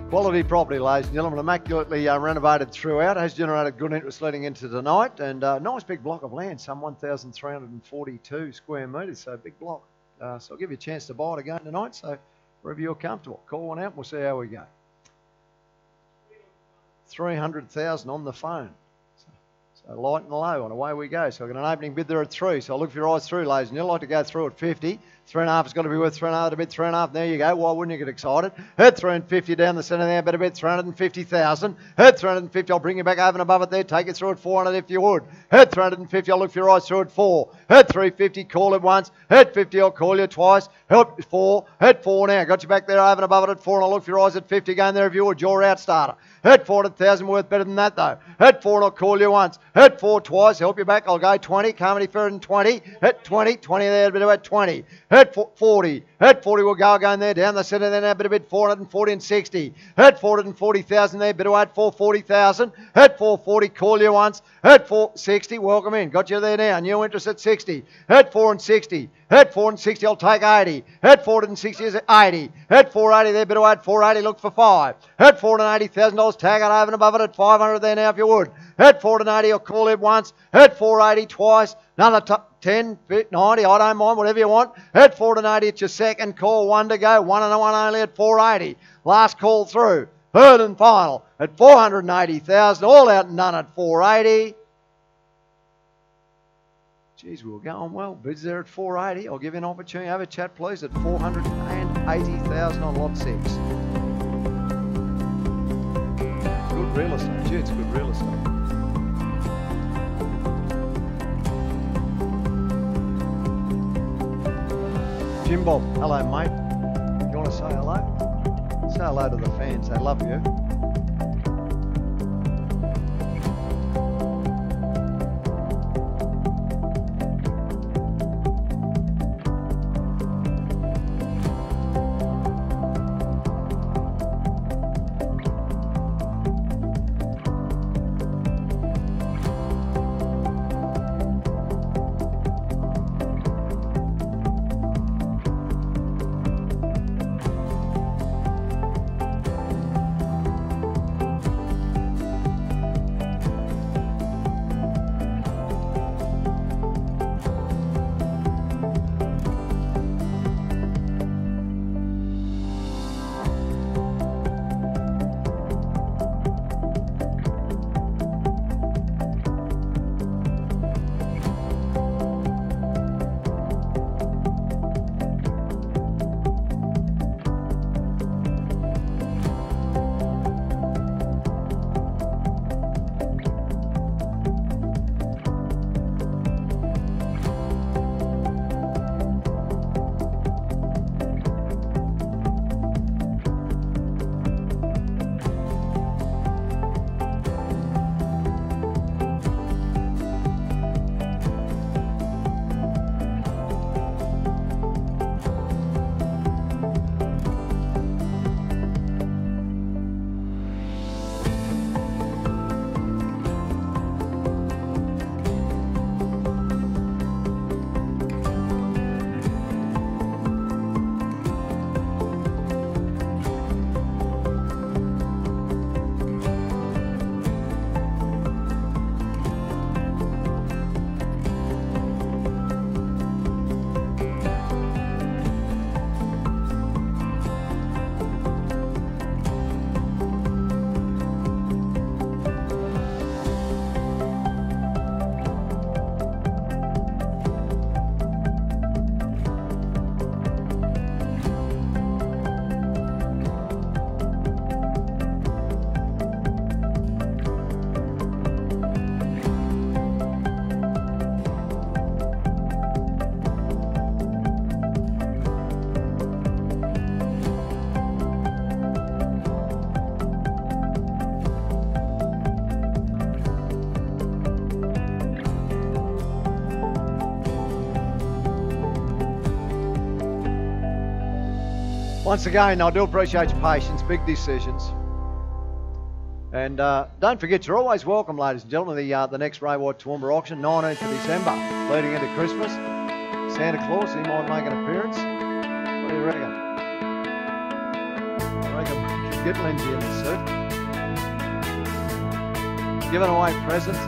Speaker 4: Quality property, ladies and gentlemen, immaculately renovated throughout, has generated good interest leading into tonight, and a nice big block of land, some 1,342 square metres, so big block. So I'll give you a chance to buy it again tonight, so wherever you're comfortable, call one out and we'll see how we go. 300,000 on the phone. So light and low, and away we go. So I've got an opening bid there at 3. So I'll look for your eyes through, ladies and gentlemen. I'd like to go through at 50. 3.5 has got to be worth 3.5 to bid 3.5. There you go. Why wouldn't you get excited? At 350 down the centre there, better bid 350,000. At 350, I'll bring you back over and above it there. Take it through at 400 if you would. At 350, I'll look for your eyes through at 4. At 350, call it once. At 50, I'll call you twice. At 4. At 4 now. Got you back there over and above it at 4, and I'll look for your eyes at 50 again there if you would. You're out starter. At 400,000, worth better than that though. At 4, and I'll call you once. At 4 twice, help you back. I'll go 20. Can't any further than 20. At 20, 20 there, bit about 20. At 40. At 40, we'll go again there. Down the centre there now, bit a bit 440 and 60. At 440,000 there, bit at 440,000. At 440, call you once. At 460, welcome in. Got you there now. New interest at 60. At 460. At 460, I'll take 80. At 460 is 80. At 480 there, bit at 480, look for 5. At $480,000, tag it over and above it at 500 there now if you would. At 480, I'll call it once. At 480 twice. Another 10, 90, I don't mind, whatever you want. At 480, it's your second call, 1 to go. 1 and a 1 only at 480. Last call through. Third and final at 480,000. All out and done at 480. Geez, we were going well. Bids there at 480. I'll give you an opportunity. Have a chat, please, at 480,000 on lot 6. Good real estate. Gee, it's good real estate. Jim Bob, hello, mate. You want to say hello? Say hello to the fans. They love you. Once again, I do appreciate your patience. Big decisions. And don't forget, you're always welcome, ladies and gentlemen, the next Ray White Toowoomba auction, 19th of December, leading into Christmas. Santa Claus, he might make an appearance. What do you reckon? I reckon we should get Lindsay in the suit. Giving away presents.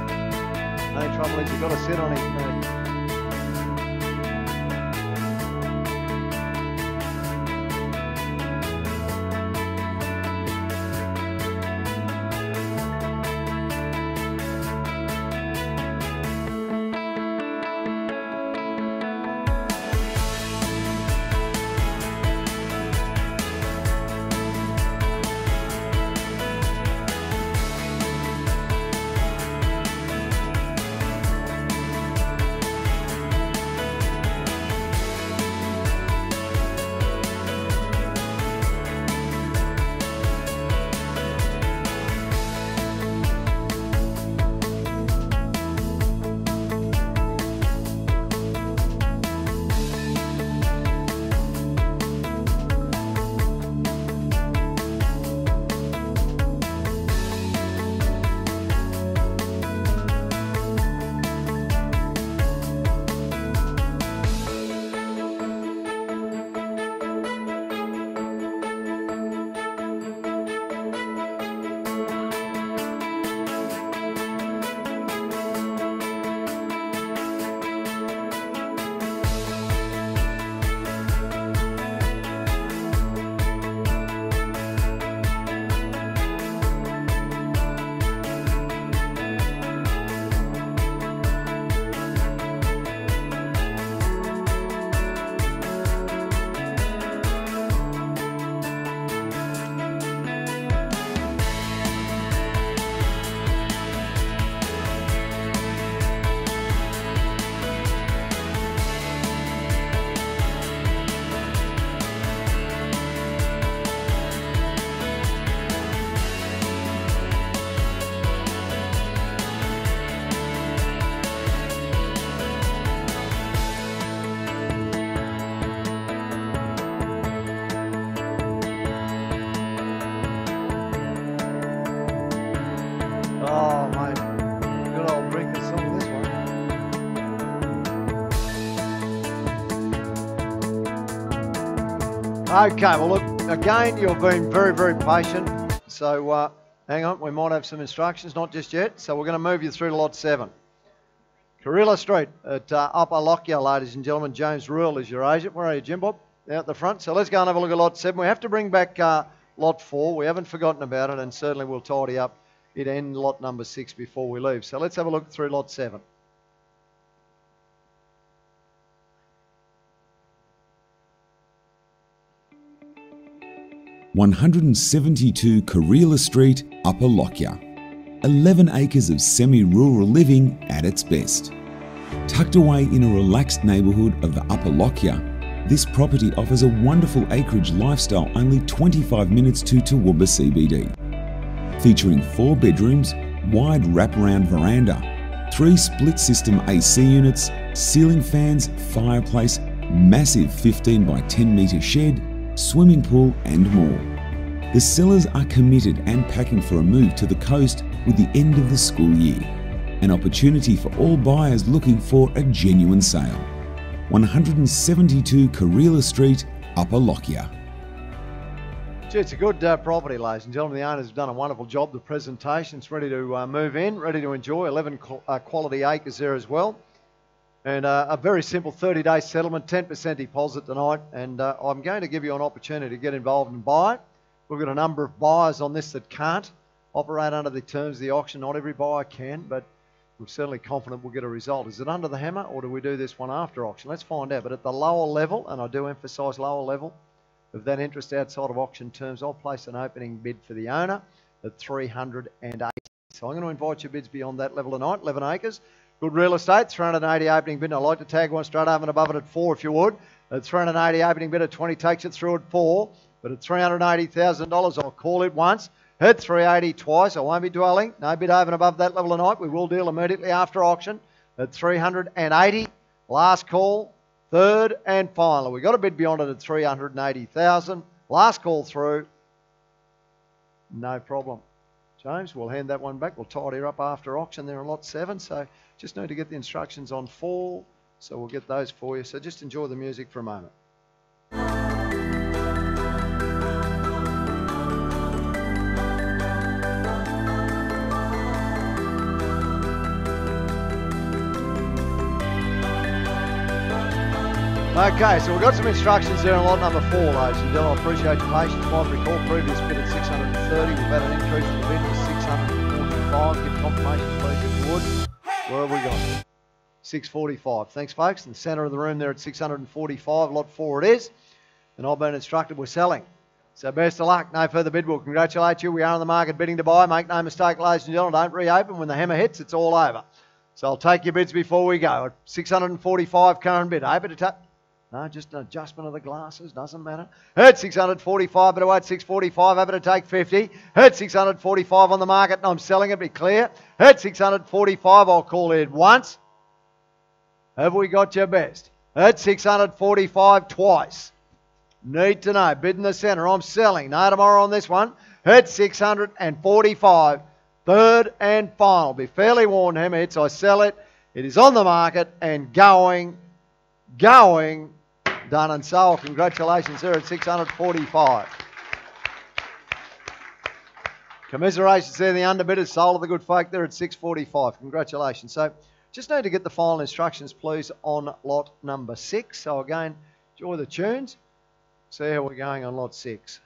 Speaker 4: No trouble is you've got to sit on his knee. Oh, mate. Good old drinking song, this one. Okay, well, look, again, you've been very, very patient. So, hang on, we might have some instructions, not just yet. So, we're going to move you through to lot 7. Carilla Street at Upper Lockyer, ladies and gentlemen. James Rural is your agent. Where are you, Jim Bob? Out the front. So, let's go and have a look at lot 7. We have to bring back lot 4. We haven't forgotten about it, and certainly we'll tidy up it and lot number 6 before we leave. So let's have a look through lot 7.
Speaker 6: (172) Carilla Street, Upper Lockyer. 11 acres of semi-rural living at its best. Tucked away in a relaxed neighbourhood of the Upper Lockyer, this property offers a wonderful acreage lifestyle only 25 minutes to Toowoomba CBD. Featuring 4 bedrooms, wide wraparound veranda, 3 split system AC units, ceiling fans, fireplace, massive 15 by 10 metre shed, swimming pool and more. The sellers are committed and packing for a move to the coast with the end of the school year. An opportunity for all buyers looking for a genuine sale. 172 Carilla Street, Upper Lockyer.
Speaker 4: Gee, it's a good property, ladies and gentlemen. The owners have done a wonderful job. The presentation's ready to move in, ready to enjoy. 11 quality acres there as well. And a very simple 30-day settlement, 10% deposit tonight. And I'm going to give you an opportunity to get involved and buy. We've got a number of buyers on this that can't operate under the terms of the auction. Not every buyer can, but we're certainly confident we'll get a result. Is it under the hammer, or do we do this one after auction? Let's find out. But at the lower level, and I do emphasise lower level, of that interest outside of auction terms, I'll place an opening bid for the owner at 380. So I'm going to invite your bids beyond that level tonight. 11 acres, good real estate, 380 opening bid. I'd like to tag one straight over and above it at 4 if you would. At 380 opening bid at 20 takes it through at 4. But at $380,000, I'll call it once. At 380 twice, I won't be dwelling. No bid over and above that level tonight. We will deal immediately after auction at 380. Last call. Third and final. We got a bid beyond it at 380,000. Last call through. No problem. James, we'll hand that one back. We'll tidy her up after auction there on lot 7. So just need to get the instructions on 4. So we'll get those for you. So just enjoy the music for a moment. Okay, so we've got some instructions there on lot number 4, ladies and gentlemen. I appreciate your patience. Might recall previous bid at 630. We've had an increase to the bid to 645. Give confirmation, please, if you would. Where have we got? 645. Thanks, folks. In the centre of the room there at 645. Lot 4 it is. And I've been instructed we're selling. So best of luck. No further bid. We'll congratulate you. We are on the market bidding to buy. Make no mistake, ladies and gentlemen. Don't reopen. When the hammer hits, it's all over. So I'll take your bids before we go. At 645 current bid. Able to take... No, just an adjustment of the glasses, doesn't matter. At 645, but at 645, happy to take 50. At 645 on the market, and I'm selling it, be clear. At 645, I'll call it once. Have we got your best? At 645 twice. Need to know. Bid in the centre, I'm selling. No tomorrow on this one. At 645, third and final. Be fairly warned, hammer hits, I sell it. It is on the market and going, done and sold. Congratulations there at 645. Commiserations there, the underbidders sold to the good folk there at 645. Congratulations. So just need to get the final instructions, please, on lot number 6. So again, enjoy the tunes. See how we're going on lot 6.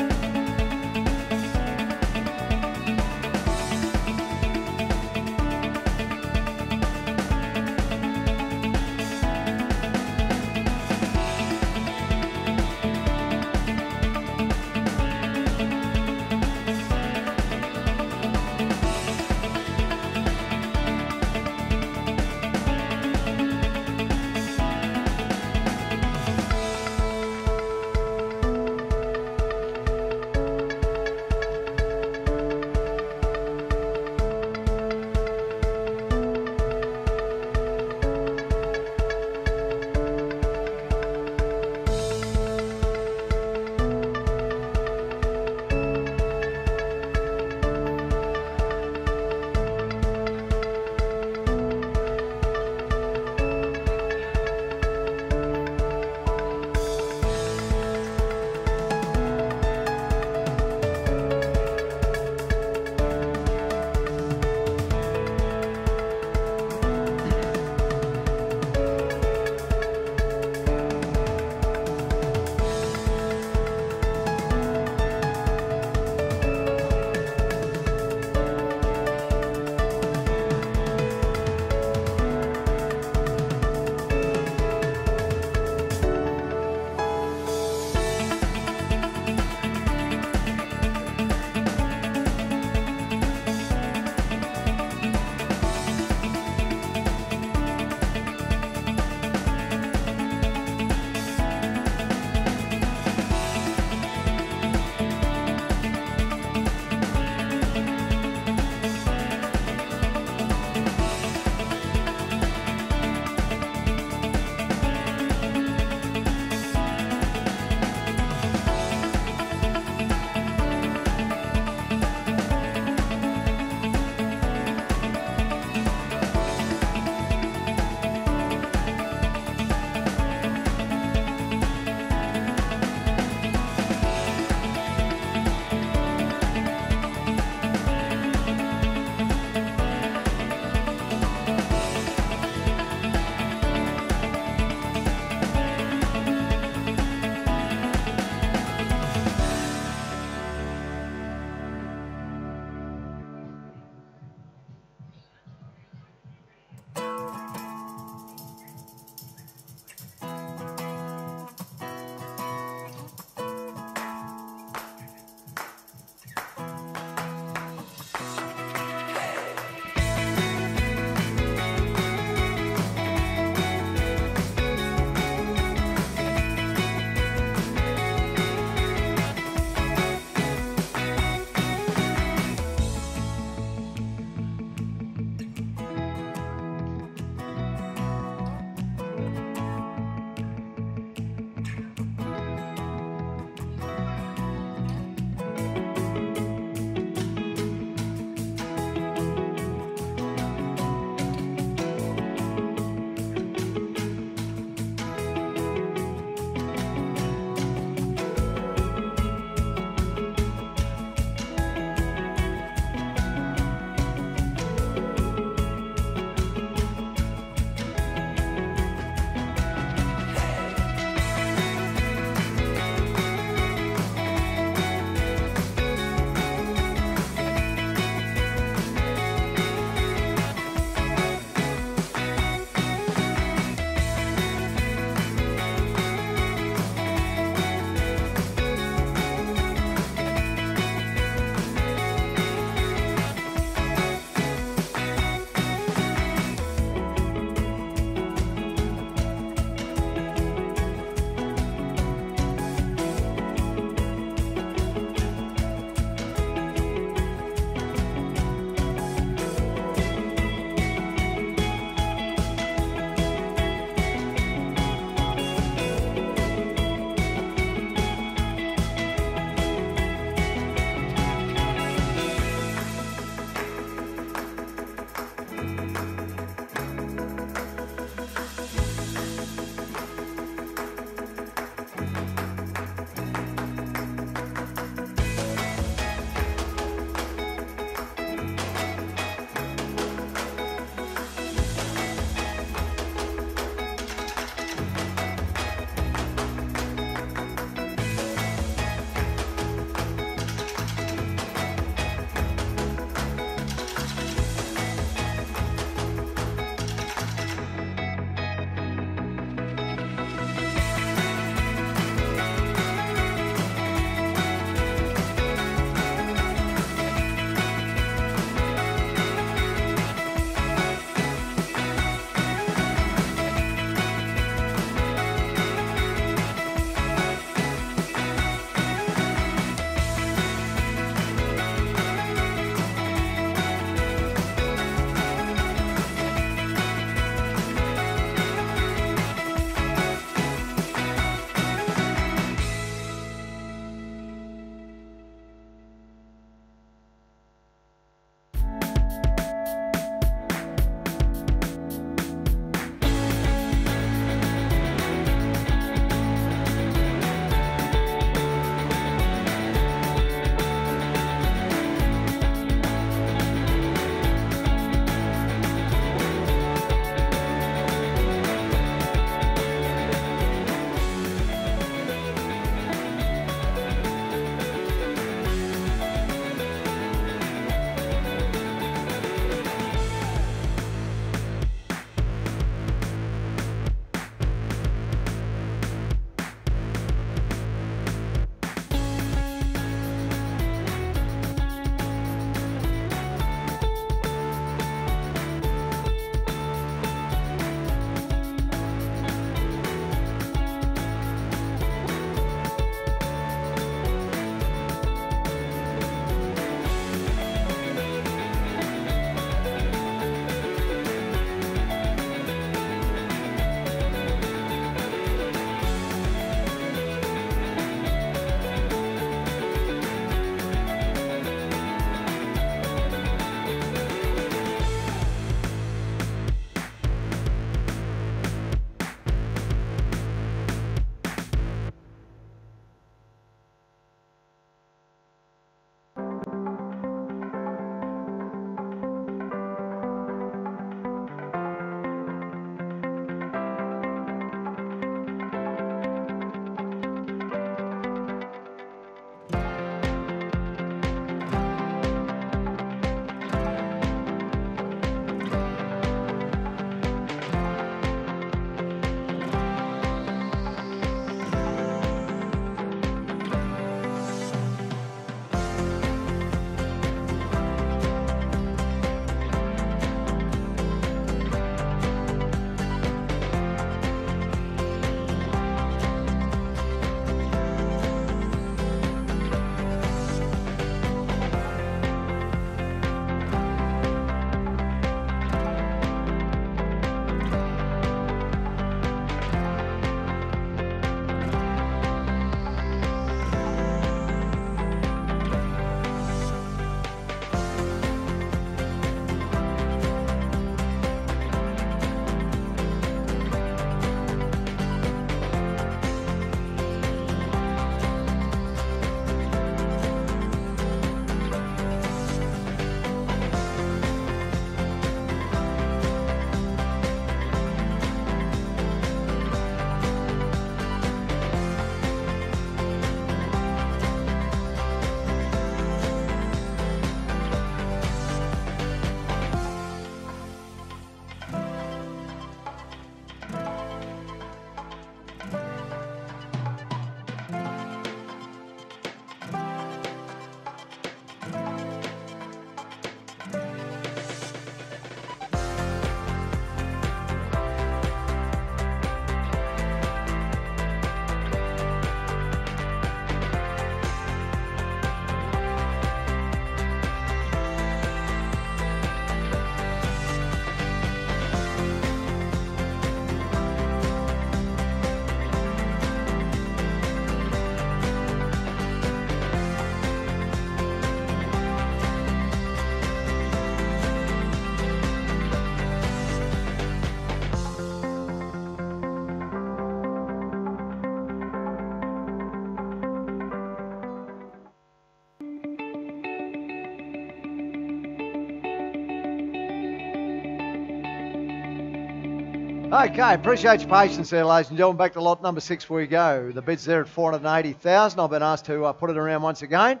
Speaker 4: Okay, appreciate your patience there, ladies and gentlemen. Back to lot number 6 we go. The bid's there at $480,000. I've been asked to put it around once again.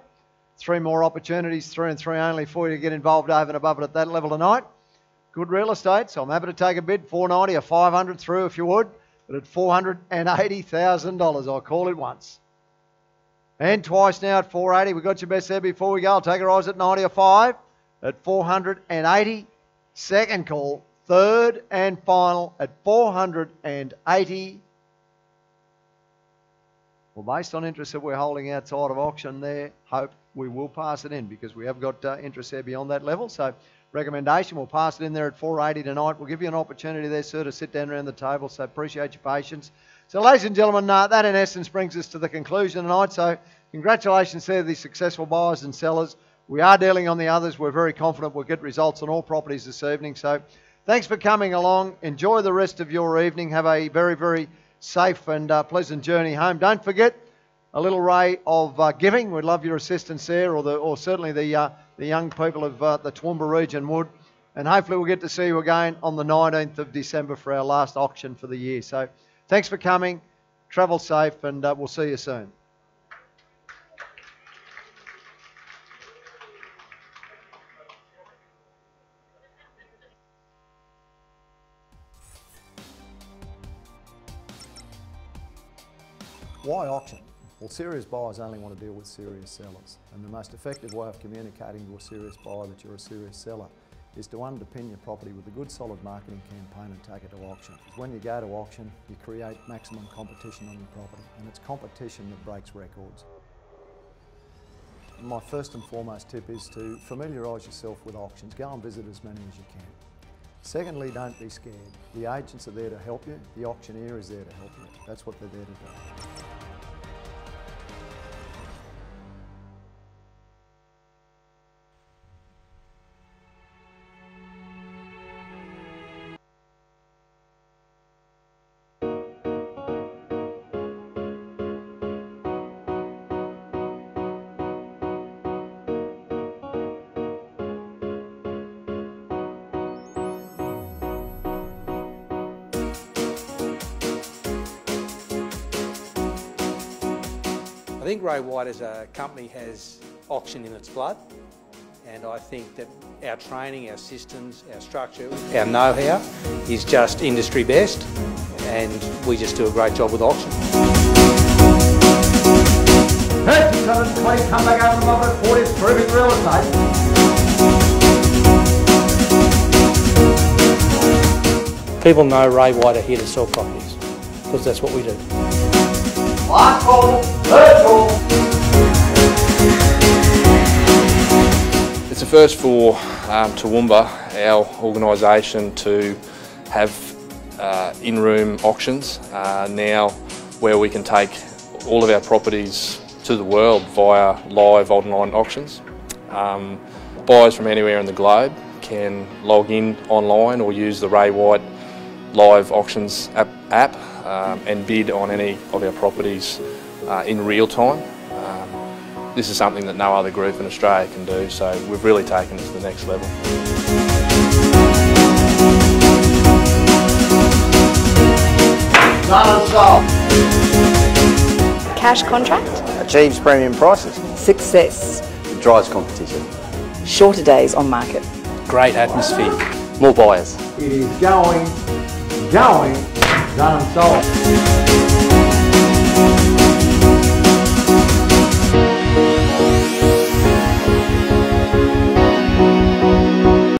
Speaker 4: 3 more opportunities, 3 and 3 only for you to get involved over and above it at that level tonight. Good real estate, so I'm happy to take a bid, 490 or 500 through if you would, but at $480,000, I'll call it once. And twice now at 480. We got your best there before we go. I'll take a rise at 90 or 5 at 480. Second call, third and final at 480. Well, based on interest that we're holding outside of auction there, hope we will pass it in because we have got interest there beyond that level. So recommendation, we'll pass it in there at 480 tonight. We'll give you an opportunity there, sir, to sit down around the table. So appreciate your patience. So ladies and gentlemen, that in essence brings us to the conclusion tonight. So congratulations there to the successful buyers and sellers. We are dealing on the others. We're very confident we'll get results on all properties this evening. So thanks for coming along. Enjoy the rest of your evening. Have a very, very safe and pleasant journey home. Don't forget a little ray of giving. We'd love your assistance there, or certainly the young people of the Toowoomba region would. And hopefully we'll get to see you again on the 19th of December for our last auction for the year. So thanks for coming. Travel safe, and we'll see you soon.
Speaker 7: Why auction? Well, serious buyers only want to deal with serious sellers, and the most effective way of communicating to a serious buyer that you're a serious seller is to underpin your property with a good solid marketing campaign and take it to auction. Because when you go to auction, you create maximum competition on your property, and it's competition that breaks records. My first and foremost tip is to familiarise yourself with auctions. Go and visit as many as you can. Secondly, don't be scared. The agents are there to help you. The auctioneer is there to help you. That's what they're there to do.
Speaker 8: I think Ray White as a company has auction in its blood, and I think that our training, our systems, our structure, our know-how is just industry best, and we just do a great job with auction.
Speaker 4: Come back over the moment at 40, terrific real estate.
Speaker 8: People know Ray White are here to sell properties, because that's what we do.
Speaker 4: Last call, third call.
Speaker 9: It's a first for Toowoomba, our organisation, to have in-room auctions now where we can take all of our properties to the world via live online auctions. Buyers from anywhere in the globe can log in online or use the Ray White live auctions app and bid on any of our properties in real time. This is something that no other group in Australia can do, so we've really taken it to the next level.
Speaker 2: Cash contract.
Speaker 10: Achieves premium prices.
Speaker 11: Success.
Speaker 10: It drives competition.
Speaker 11: Shorter days on market.
Speaker 8: Great atmosphere.
Speaker 10: More buyers.
Speaker 4: It is going, done and sold.